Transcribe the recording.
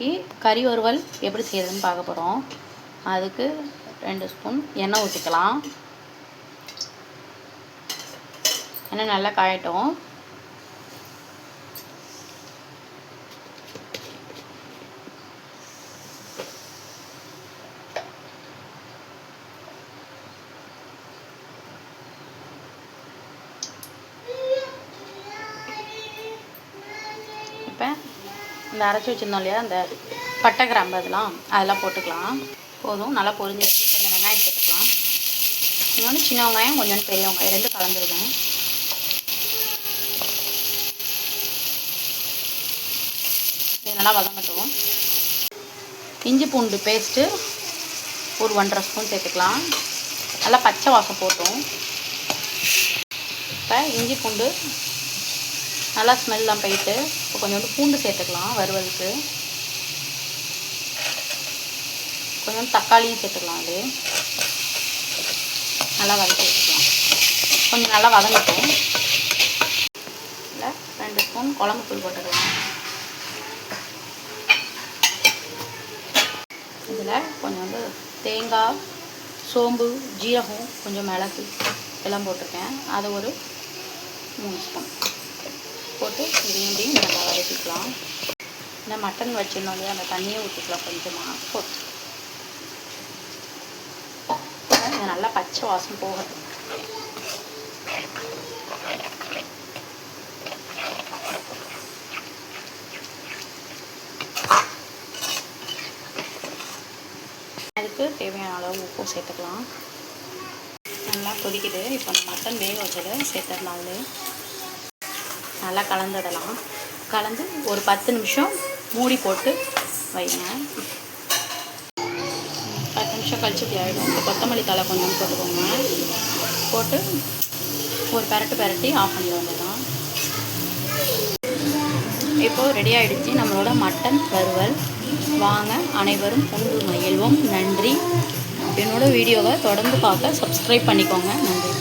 இன்றைக்கி கறி வறுவல் எப்படி செய்யறதுன்னு பார்க்க போகிறோம். அதுக்கு 2 ஸ்பூன் எண்ணெய் ஊற்றிக்கலாம். எண்ணெய் நல்லா காயட்டும். இப்போ இந்த அரைச்சி வச்சுருந்தோம் இல்லையா, அந்த பட்டை கிராம்பு அதெல்லாம் போட்டுக்கலாம். போதும், நல்லா பொரிஞ்சிச்சு. கொஞ்சம் வெங்காயம் சேர்த்துக்கலாம். இன்னொன்று சின்ன வெங்காயம், கொஞ்சம் பெரிய வெங்காயம் 2 கலந்துருக்கேன். இது நல்லா வதங்கட்டும். இஞ்சி பூண்டு பேஸ்ட்டு ஒரு 1.5 ஸ்பூன் சேர்த்துக்கலாம். நல்லா பச்சை வாசம் போட்டோம். இப்போ இஞ்சி பூண்டு நல்லா ஸ்மெல்லாம் போயிட்டு இப்போ கொஞ்சோண்டு பூண்டு சேர்த்துக்கலாம். வறுவலுக்கு கொஞ்சம் தக்காளியும் சேர்த்துக்கலாம். அது நல்லா வதக்கி வச்சுக்கலாம். கொஞ்சம் நல்லா வதங்கட்டும். இல்லை 2 ஸ்பூன் குழம்பு தூள் போட்டுக்கலாம். இதில் கொஞ்சோண்டு தேங்காய், சோம்பு, ஜீரகம், கொஞ்சம் மிளகு எல்லாம் போட்டிருக்கேன். அதை ஒரு 3 ஸ்பூன் போட்டு இதையும் நல்லா வதக்கிக்கலாம். இந்த மட்டன் வச்சிருந்தோம் இல்லையா, அந்த தண்ணியை ஊற்றிக்கலாம் கொஞ்சமாக போட்டு. இது நல்லா பச்சை வாசம் போகட்டும். அதுக்கு தேவையான அளவு உப்பு சேர்த்துக்கலாம். நல்லா கொதிக்குது. இப்போ அந்த மட்டன் வேக வச்சதை சேர்த்துடலாம். அதில் நல்லா கலந்துடலாம். கலந்து ஒரு 10 நிமிஷம் மூடி போட்டு வைங்க. 10 நிமிஷம் கழிச்சு இப்படி ஆகிடும். இப்போ கொத்தமல்லி தழை கொஞ்சம் போட்டுக்கோங்க. போட்டு ஒரு பெரட்டி ஆஃப் பண்ணி வந்துடலாம். இப்போது ரெடி ஆகிடுச்சு நம்மளோட மட்டன் வறுவல். வாங்க அனைவரும் உண்டு மகிழ்வோம். நன்றி. என்னோடய வீடியோவை தொடர்ந்து பார்க்க சப்ஸ்கிரைப் பண்ணிக்கோங்க. நன்றி.